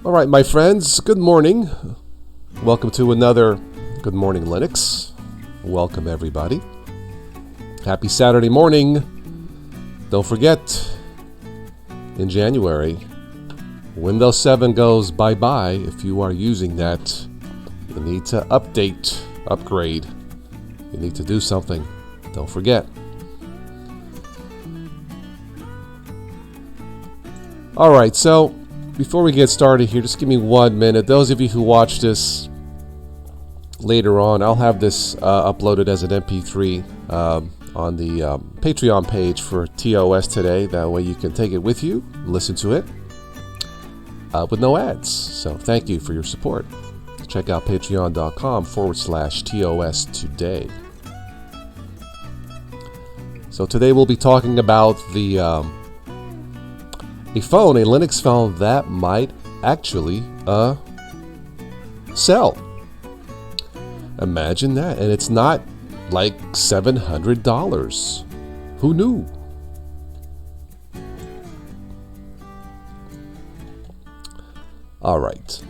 All right, my friends, good morning. Welcome to another Good Morning Linux. Welcome, everybody. Happy Saturday morning. Don't forget, in January, Windows 7 goes bye-bye. If you are using that, you need to upgrade. You need to do something. Don't forget. All right, so before we get started here, just give me 1 minute. Those of you who watch this later on, I'll have this uploaded as an MP3 on the Patreon page for TOS today. That way you can take it with you, listen to it with no ads. So thank you for your support. Check out patreon.com/TOS today. So today we'll be talking about a Linux phone that might actually sell. Imagine that. And it's not like $700. Who knew? All right.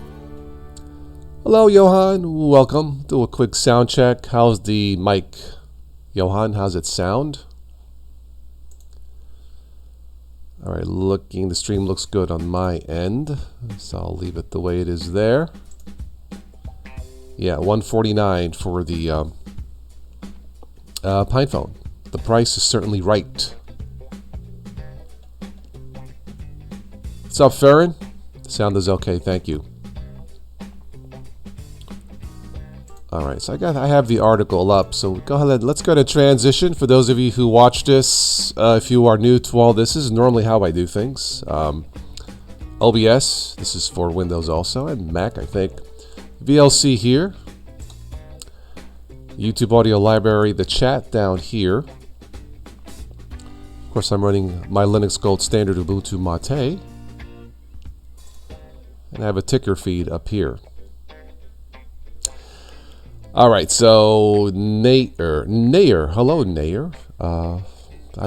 Hello, Johan. Welcome. Do a quick sound check. How's the mic? Johan, how's it sound? All right, the stream looks good on my end, so I'll leave it the way it is there. Yeah, $149 for the PinePhone. The price is certainly right. What's up, Farron? Sound is okay, thank you. All right, so I have the article up, so go ahead. Let's go to transition. For those of you who watch this, if you are new to all this is normally how I do things. OBS, this is for Windows also, and Mac, I think. VLC here. YouTube Audio Library, the chat down here. Of course, I'm running my Linux Gold Standard Ubuntu Mate. And I have a ticker feed up here. All right, so Nair, hello Nair. I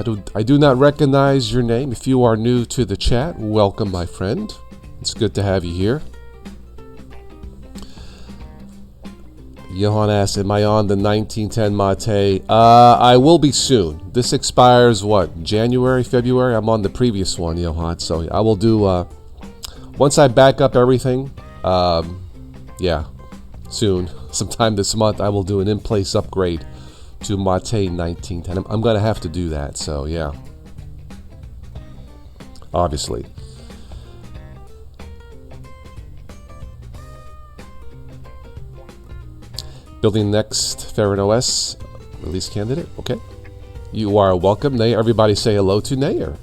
do not recognize your name. If you are new to the chat, welcome, my friend. It's good to have you here. Johan asks, am I on the 1910 Mate? I will be soon. This expires what, January, February? I'm on the previous one, Johan. So I will do once I back up everything. Yeah, soon. Sometime this month, I will do an in-place upgrade to Mate 1910. I'm going to have to do that, so yeah. Obviously. Building next Farron OS release candidate. Okay. You are welcome, Nair. Everybody say hello to Nair.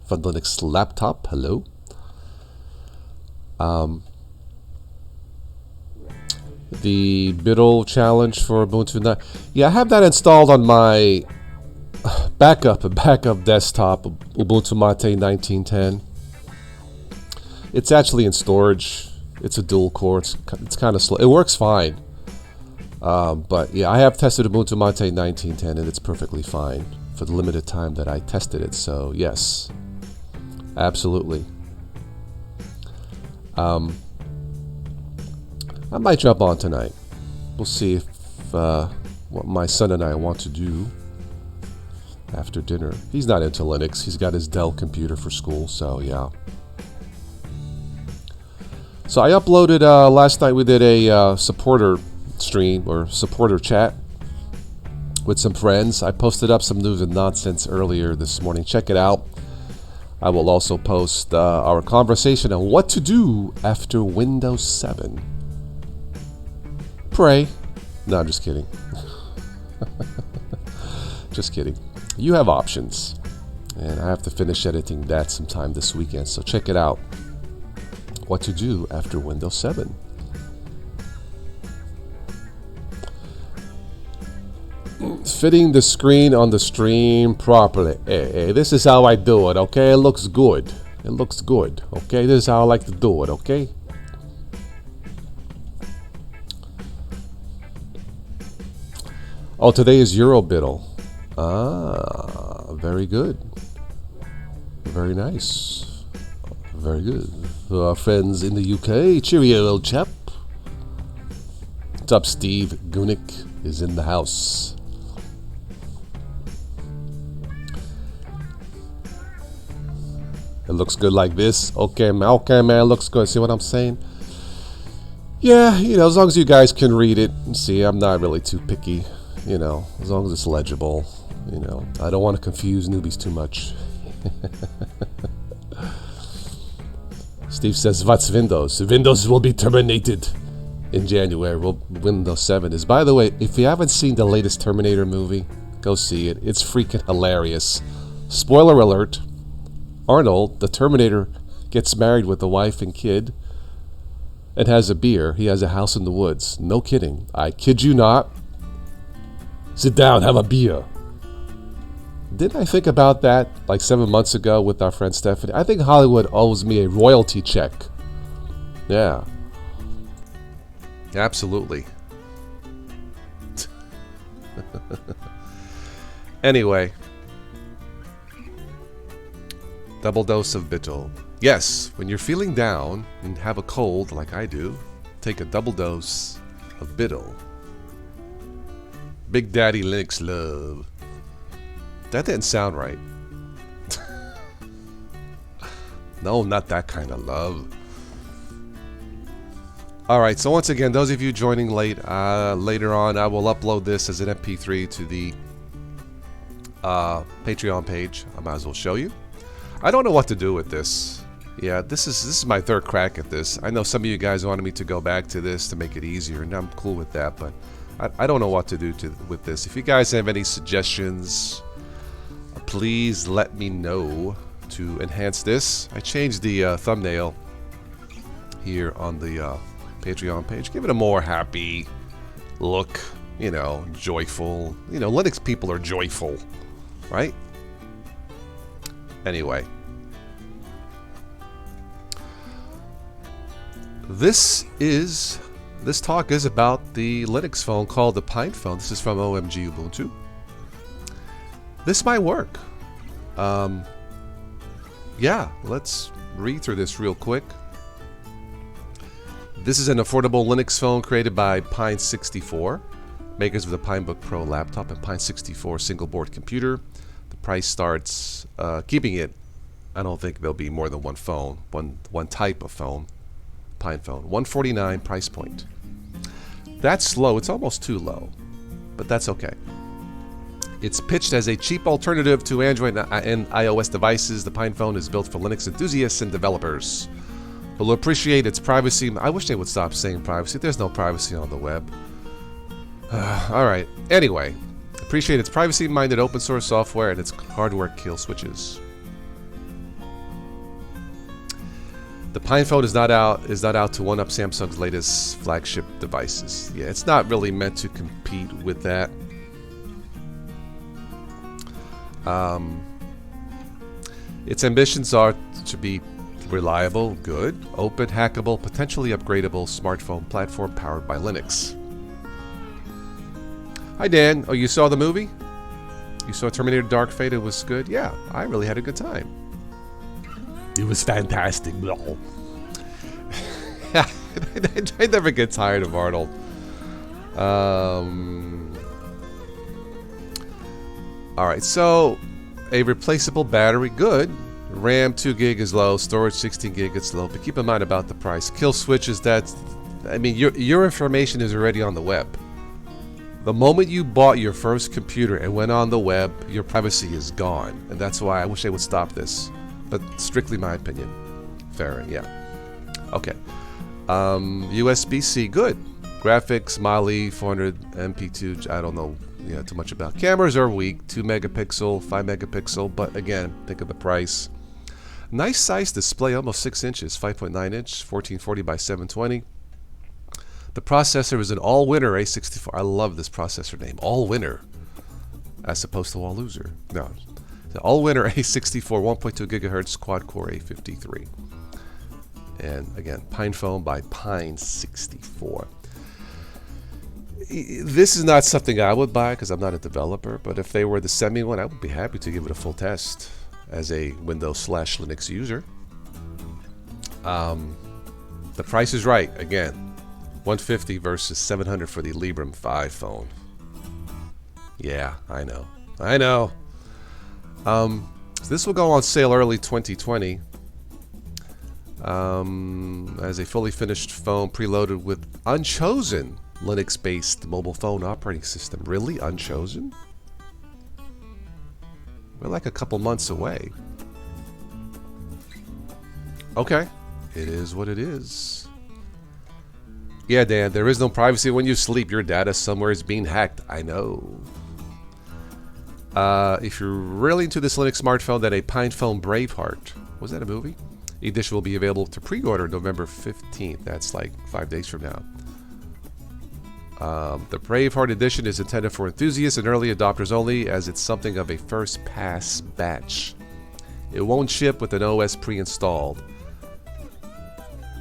Fun Linux laptop. Hello. The Biddle challenge for Ubuntu 9. Yeah, I have that installed on my backup desktop, Ubuntu Mate 1910. It's actually in storage. It's a dual core. It's kind of slow. It works fine. But yeah, I have tested Ubuntu Mate 1910 and it's perfectly fine for the limited time that I tested it. So yes, absolutely. I might jump on tonight. We'll see if what my son and I want to do after dinner. He's not into Linux. He's got his Dell computer for school, so yeah. So I uploaded, last night we did a supporter stream or supporter chat with some friends. I posted up some news and nonsense earlier this morning. Check it out. I will also post our conversation on what to do after Windows 7. Pray. No, I'm just kidding. Just kidding. You have options. And I have to finish editing that sometime this weekend. So check it out. What to do after Windows 7. Fitting the screen on the stream properly. Hey, this is how I do it, okay? It looks good. It looks good, okay? This is how I like to do it, okay? Oh, today is Eurobiddle. Ah, very good. Very nice. Very good. For our friends in the UK, cheerio, old chap. What's up, Steve? Gunick is in the house. It looks good like this. Okay, man, looks good. See what I'm saying? Yeah, as long as you guys can read it. See, I'm not really too picky. As long as it's legible. I don't want to confuse newbies too much. Steve says, "What's Windows? Windows will be terminated in January." Well, Windows 7 is. By the way, if you haven't seen the latest Terminator movie, go see it. It's freaking hilarious. Spoiler alert. Arnold, the Terminator, gets married with a wife and kid and has a beer. He has a house in the woods. No kidding. I kid you not. Sit down, have a beer. Didn't I think about that like 7 months ago with our friend Stephanie? I think Hollywood owes me a royalty check. Yeah. Absolutely. Anyway. Double dose of Bittle. Yes, when you're feeling down and have a cold like I do, take a double dose of Bittle. Big Daddy Linux love. That didn't sound right. No, not that kind of love. Alright, so once again, those of you joining late, later on, I will upload this as an MP3 to the Patreon page. I might as well show you. I don't know what to do with this. Yeah, this is my third crack at this. I know some of you guys wanted me to go back to this to make it easier, and I'm cool with that, but I don't know what to do with this. If you guys have any suggestions, please let me know to enhance this. I changed the thumbnail here on the Patreon page. Give it a more happy look, joyful. Linux people are joyful, right? Anyway. This talk is about the Linux phone called the PinePhone. This is from OMG Ubuntu. This might work. Yeah, let's read through this real quick. This is an affordable Linux phone created by Pine64, makers of the Pinebook Pro laptop and Pine64 single board computer. The price starts, keeping it, I don't think there'll be more than one phone, one type of phone, PinePhone. $149 price point. That's low. It's almost too low, but that's okay. It's pitched as a cheap alternative to Android and iOS devices. The PinePhone is built for Linux enthusiasts and developers who will appreciate its privacy. I wish they would stop saying privacy. There's no privacy on the web. Alright, anyway. Appreciate its privacy-minded open source software and its hardware kill switches. The PinePhone is not out to one-up Samsung's latest flagship devices. Yeah, it's not really meant to compete with that. Its ambitions are to be reliable, good, open, hackable, potentially upgradable smartphone platform powered by Linux. Hi Dan, oh you saw the movie? You saw Terminator Dark Fate, it was good? Yeah, I really had a good time. It was fantastic. I never get tired of Arnold. Alright, so a replaceable battery, good. RAM 2 gig is low, storage 16 gig is low, but keep in mind about the price. Kill switches, your information is already on the web. The moment you bought your first computer and went on the web, your privacy is gone. And that's why I wish they would stop this. But strictly my opinion. Fair, yeah. Okay. USB-C, good. Graphics, Mali, 400 MP2, I don't know too much about. Cameras are weak, 2 megapixel, 5 megapixel, but again, think of the price. Nice size display, almost 6 inches, 5.9 inch, 1440 by 720. The processor is an all-winner A64. I love this processor name, all-winner, as opposed to all-loser. No, the all-winner A64, 1.2 gigahertz, quad-core A53. And again, PinePhone by Pine64. This is not something I would buy because I'm not a developer, but if they were to send me one, I would be happy to give it a full test as a Windows/Linux user. The price is right again. 150 versus 700 for the Librem 5 phone. Yeah, I know. So this will go on sale early 2020 as a fully finished phone preloaded with Unchosen Linux-based mobile phone operating system. Really? Unchosen? We're like a couple months away. Okay. It is what it is. Yeah, Dan, there is no privacy when you sleep. Your data somewhere is being hacked. I know. If you're really into this Linux smartphone, then a PinePhone Braveheart, was that a movie? Edition will be available to pre-order November 15th. That's like 5 days from now. The Braveheart edition is intended for enthusiasts and early adopters only, as it's something of a first pass batch. It won't ship with an OS pre-installed.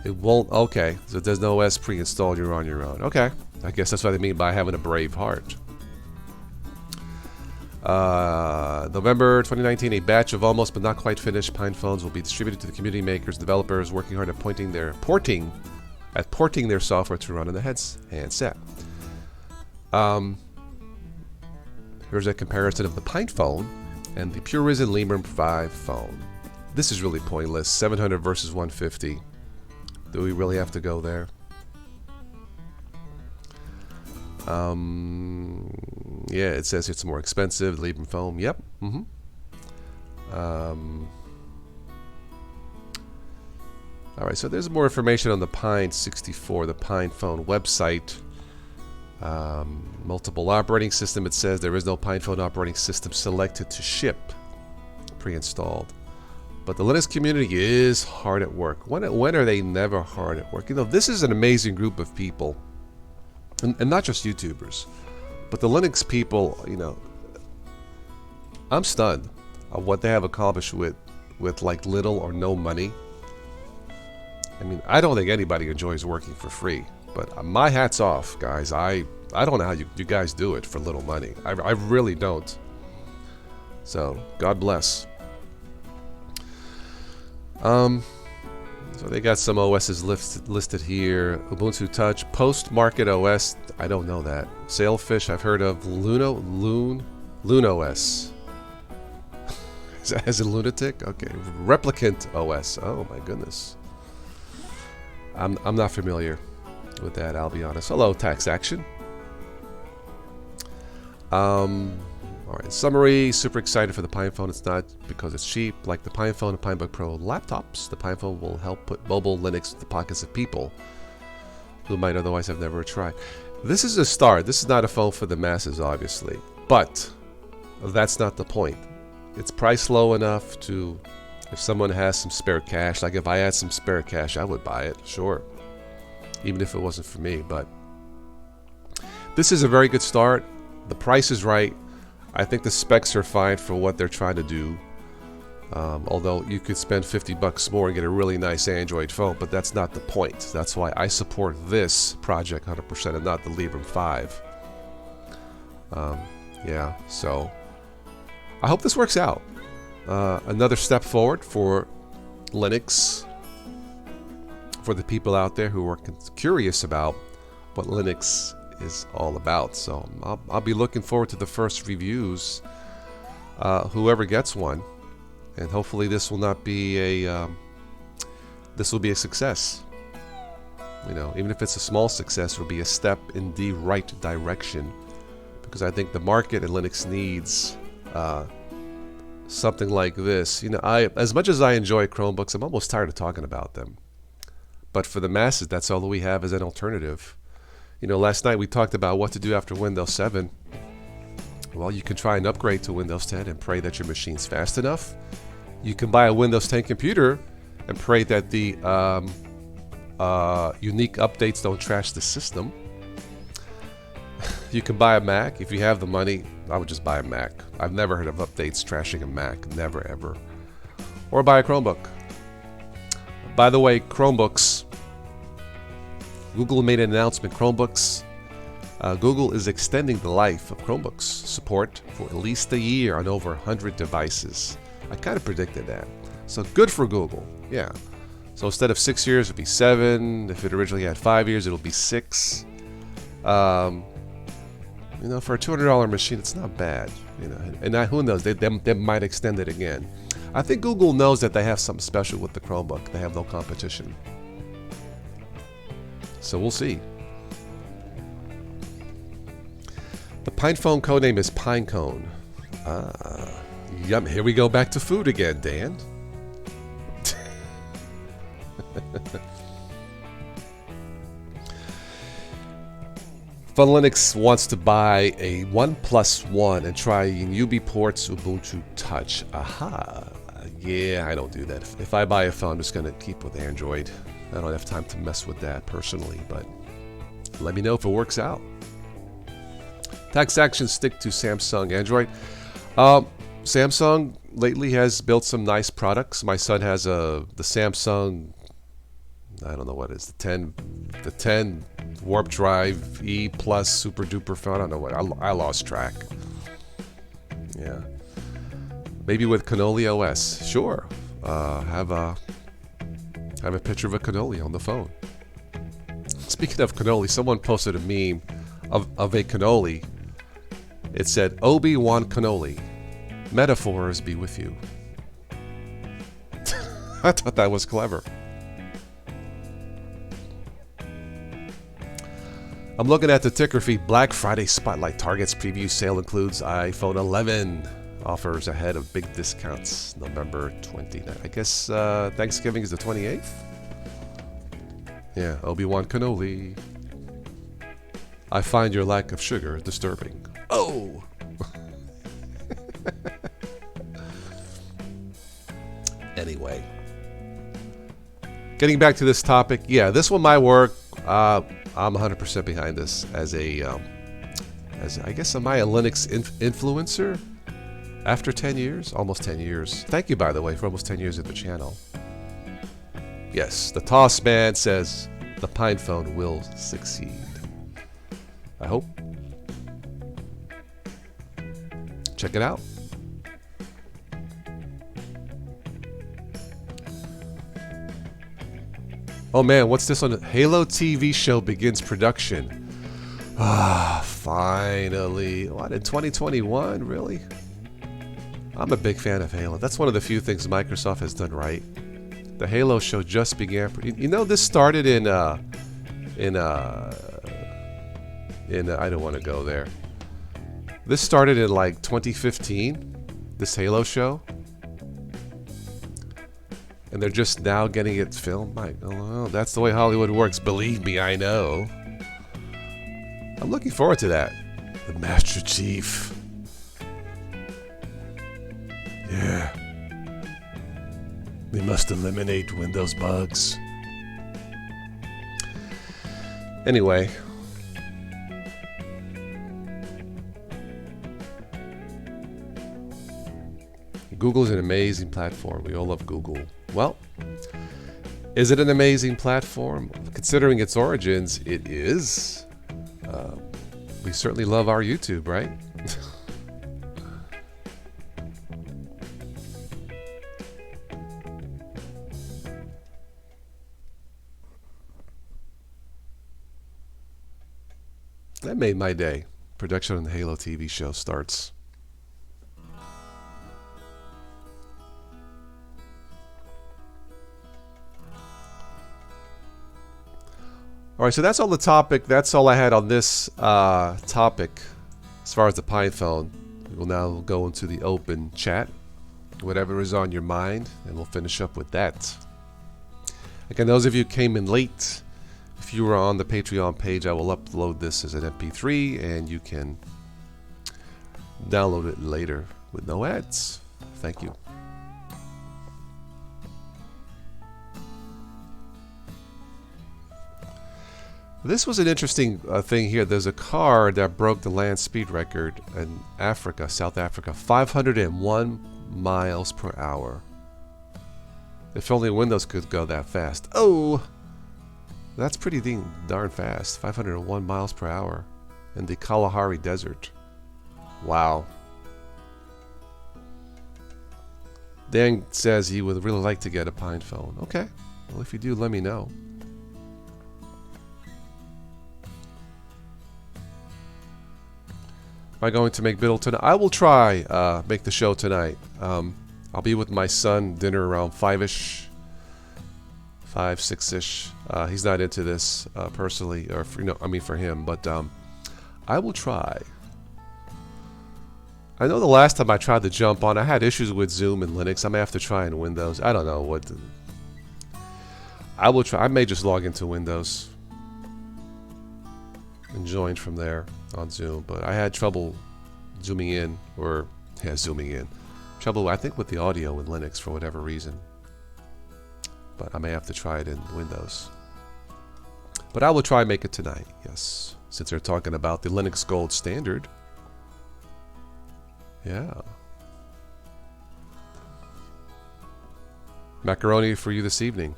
It won't. Okay, so there's no OS pre-installed. You're on your own. Okay, I guess that's what they mean by having a brave heart. November 2019, a batch of almost but not quite finished PinePhones will be distributed to the community makers, developers working hard at porting their software to run on the handset. Here's a comparison of the PinePhone and the Purizen Librem 5 phone. This is really pointless. 700 versus 150. Do we really have to go there? Yeah, it says it's more expensive. Librem phone. Yep. All right, so there's more information on the Pine 64, the PinePhone website. Multiple operating system. It says there is no PinePhone operating system selected to ship, pre-installed. But the Linux community is hard at work. When are they never hard at work? You know, this is an amazing group of people, and not just YouTubers, but the Linux people. You know, I'm stunned of what they have accomplished with like little or no money. I mean, I don't think anybody enjoys working for free, but my hat's off, guys. I don't know how you guys do it for little money. I really don't. So, God bless. So they got some OSs listed here. Ubuntu Touch, Post-Market OS, I don't know that. Sailfish, I've heard of. LuneOS. As a lunatic? Okay. Replicant OS. Oh my goodness. I'm not familiar with that, I'll be honest. Hello, Tax Action. Alright, summary. Super excited for the PinePhone. It's not because it's cheap. Like the PinePhone and PineBook Pro laptops, the PinePhone will help put mobile Linux in the pockets of people who might otherwise have never tried. This is a start. This is not a phone for the masses, obviously. But that's not the point. It's priced low enough to, if someone has some spare cash, like if I had some spare cash, I would buy it, sure. Even if it wasn't for me. But this is a very good start. The price is right. I think the specs are fine for what they're trying to do. Although you could spend $50 more and get a really nice Android phone, but that's not the point. That's why I support this project 100% and not the Librem 5. Yeah, so I hope this works out. Another step forward for Linux, for the people out there who are curious about what Linux is all about. So I'll be looking forward to the first reviews, whoever gets one, and hopefully this will not be a this will be a success. You know, even if it's a small success, it will be a step in the right direction, because I think the market and Linux needs something like this. You know, as much as I enjoy Chromebooks, I'm almost tired of talking about them. But for the masses, that's all we have as an alternative. You know, last night we talked about what to do after Windows 7. Well, you can try and upgrade to Windows 10 and pray that your machine's fast enough. You can buy a Windows 10 computer and pray that the unique updates don't trash the system. You can buy a Mac. If you have the money, I would just buy a Mac. I've never heard of updates trashing a Mac. Never, ever. Or buy a Chromebook. By the way, Chromebooks. Google made an announcement. Chromebooks. Google is extending the life of Chromebooks support for at least a year on over 100 devices. I kind of predicted that. So good for Google. Yeah. So instead of 6 years, it'll be 7. If it originally had 5 years, it'll be 6. You know, for a $200 machine, it's not bad. You know, and who knows? They might extend it again. I think Google knows that they have something special with the Chromebook. They have no competition. So we'll see. The PinePhone codename is Pinecone. Yum. Here we go back to food again, Dan. Fun Linux wants to buy a OnePlus One and try UBport's Ubuntu Touch. Aha. Yeah, I don't do that. If I buy a phone, I'm just going to keep with Android. I don't have time to mess with that personally, but let me know if it works out. Tax actions stick to Samsung Android. Samsung lately has built some nice products. My son has the Samsung, I don't know what it is, the 10 Warp Drive E Plus Super Duper phone. I don't know what. I lost track. Yeah. Maybe with Cannoli OS. Sure. Have a picture of a cannoli on the phone. Speaking of cannoli, someone posted a meme of a cannoli. It said, Obi-Wan cannoli. Metaphors be with you. I thought that was clever. I'm looking at the ticker feed. Black Friday Spotlight Target's preview sale includes iPhone 11. Offers ahead of big discounts November 29th. I guess Thanksgiving is the 28th? Yeah, Obi-Wan cannoli. I find your lack of sugar disturbing. Oh! Anyway. Getting back to this topic. Yeah, this one might work. I'm 100% behind this as I guess am I a Linux influencer after 10 years? Almost 10 years. Thank you, by the way, for almost 10 years of the channel. Yes, the Toss Man says the PinePhone will succeed. I hope. Check it out. Oh man, what's this on? Halo TV show begins production. Ah, finally. What, in 2021? Really? I'm a big fan of Halo. That's one of the few things Microsoft has done right. The Halo show just began. You know, this started in I don't want to go there. This started in like 2015, this Halo show. And they're just now getting it filmed. Oh, that's the way Hollywood works. Believe me, I know. I'm looking forward to that. The Master Chief. Yeah. We must eliminate Windows bugs. Anyway. Google is an amazing platform. We all love Google. Well, is it an amazing platform? Considering its origins, it is. We certainly love our YouTube, right? That made my day. Production on the Halo TV show starts. All right, so that's all the topic. That's all I had on this topic as far as the PinePhone. We will now go into the open chat. Whatever is on your mind, and we'll finish up with that. Again, those of you who came in late, if you were on the Patreon page, I will upload this as an MP3, and you can download it later with no ads. Thank you. This was an interesting thing here. There's a car that broke the land speed record in Africa, South Africa, 501 miles per hour. If only Windows could go that fast. Oh, that's pretty darn fast. 501 miles per hour in the Kalahari Desert. Wow. Dan says he would really like to get a PinePhone. Okay, Well, if you do, let me know. Am I going to make Biddle tonight? I will try make the show tonight. I'll be with my son, dinner around 5-ish. 5, 6-ish. He's not into this personally, or for him, but I will try. I know the last time I tried to jump on, I had issues with Zoom and Linux. I'm gonna have to try in Windows. I don't know what. I will try. I may just log into Windows and join from there on Zoom, but I had trouble zooming in, zooming in. Trouble, I think, with the audio in Linux for whatever reason. But I may have to try it in Windows. But I will try and make it tonight, yes. Since they're talking about the Linux Gold Standard. Yeah. Macaroni for you this evening.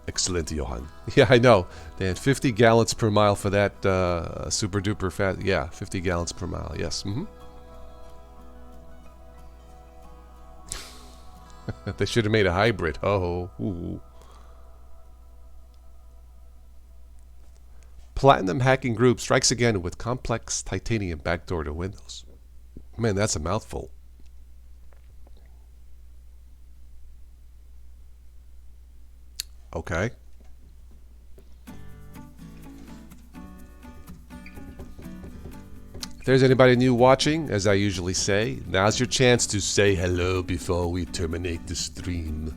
Excellent, Johan. Yeah, I know. They had 50 gallons per mile for that super duper fat. Yeah, 50 gallons per mile. Yes. They should have made a hybrid. Oh. Ooh. Platinum Hacking Group strikes again with complex titanium backdoor to Windows. Man, that's a mouthful. Okay. If there's anybody new watching, as I usually say, now's your chance to say hello before we terminate the stream.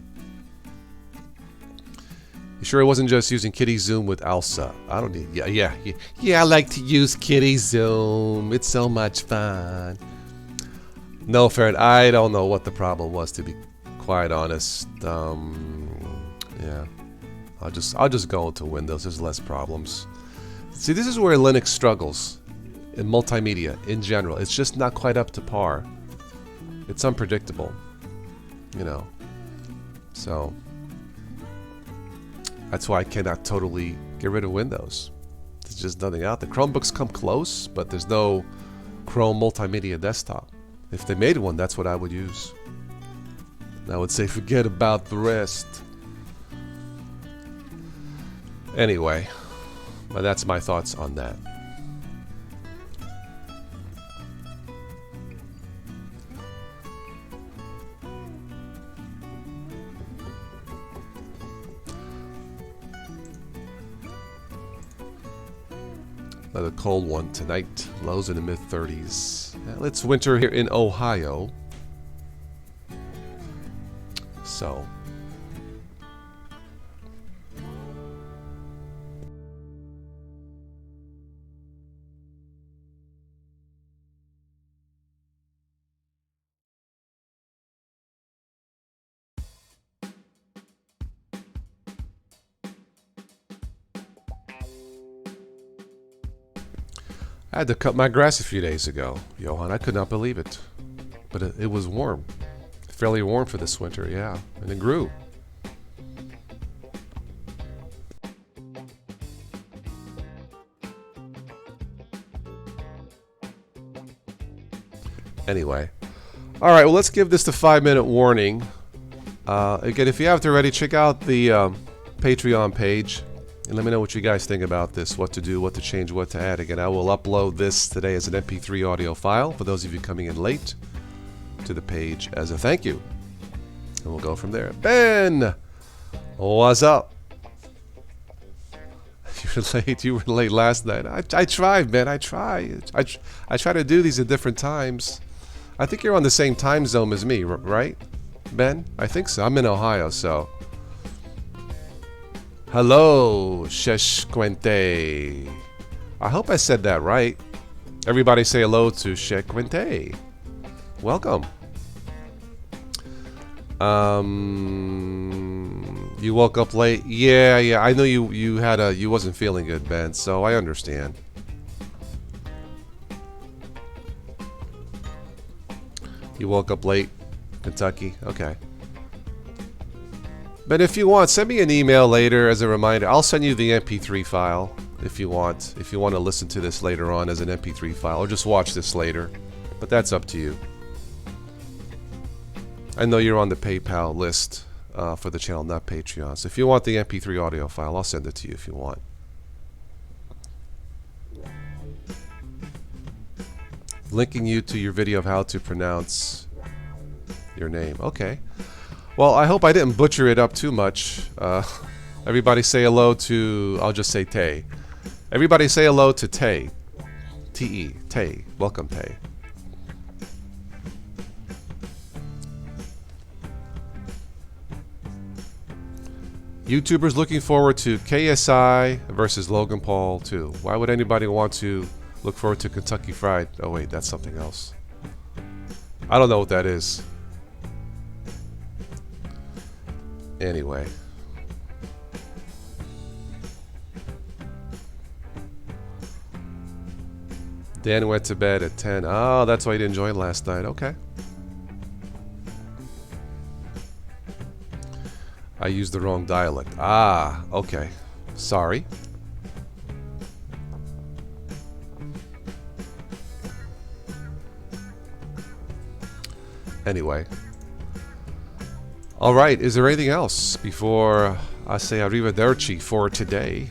You sure it wasn't just using Kitty Zoom with Alsa? I don't need... Yeah, I like to use Kitty Zoom. It's so much fun. No, Ferret, I don't know what the problem was, to be quite honest. Yeah. I'll just go into Windows. There's less problems. See, this is where Linux struggles in multimedia in general. It's just not quite up to par. It's unpredictable, you know. So that's why I cannot totally get rid of Windows. There's just nothing out there. Chromebooks come close, but there's no Chrome multimedia desktop. If they made one, that's what I would use. And I would say forget about the rest. Anyway, but that's my thoughts on that. Another cold one tonight. Lows in the mid-30s. Well, it's winter here in Ohio. So. I had to cut my grass a few days ago, Johan. I could not believe it. But it was warm. Fairly warm for this winter, yeah. And it grew. Anyway. Alright, well, let's give this the 5-minute warning. Again, if you haven't already, check out the Patreon page. And let me know what you guys think about this, what to do, what to change, what to add. Again, I will upload this today as an MP3 audio file for those of you coming in late to the page as a thank you. And we'll go from there. Ben! What's up? You were late last night. I tried, Ben. I try to do these at different times. I think you're on the same time zone as me, right, Ben? I think so. I'm in Ohio, so... Hello, Sheshquente. I hope I said that right. Everybody say hello to Sheshquente. Welcome. You woke up late? Yeah. I know you wasn't feeling good, Ben, so I understand. You woke up late, Kentucky? Okay. But if you want, send me an email later as a reminder. I'll send you the MP3 file if you want. If you want to listen to this later on as an MP3 file, or just watch this later. But that's up to you. I know you're on the PayPal list for the channel, not Patreon. So if you want the MP3 audio file, I'll send it to you if you want. Linking you to your video of how to pronounce your name. Okay. Well, I hope I didn't butcher it up too much. Everybody say hello to, I'll just say Tay. Everybody say hello to Tay. T-E, Tay. Welcome, Tay. YouTubers looking forward to KSI versus Logan Paul too. Why would anybody want to look forward to Kentucky Fried? Oh wait, that's something else. I don't know what that is. Anyway. Dan went to bed at 10. Oh, that's why he didn't join last night. Okay. I used the wrong dialect. Ah, okay. Sorry. Anyway. All right, is there anything else before I say arrivederci for today?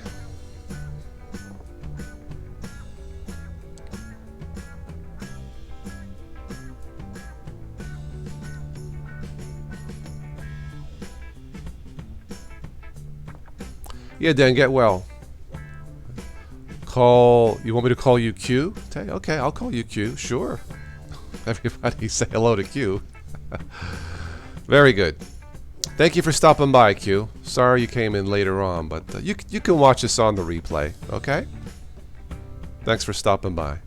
Yeah, Dan, get well. You want me to call you Q? Okay, I'll call you Q, sure. Everybody say hello to Q. Very good. Thank you for stopping by, Q. Sorry you came in later on, but you can watch this on the replay, okay? Thanks for stopping by.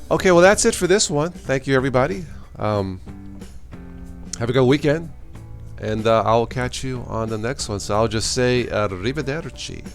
Okay, well that's it for this one. Thank you, everybody. Have a good weekend, and I'll catch you on the next one. So I'll just say arrivederci.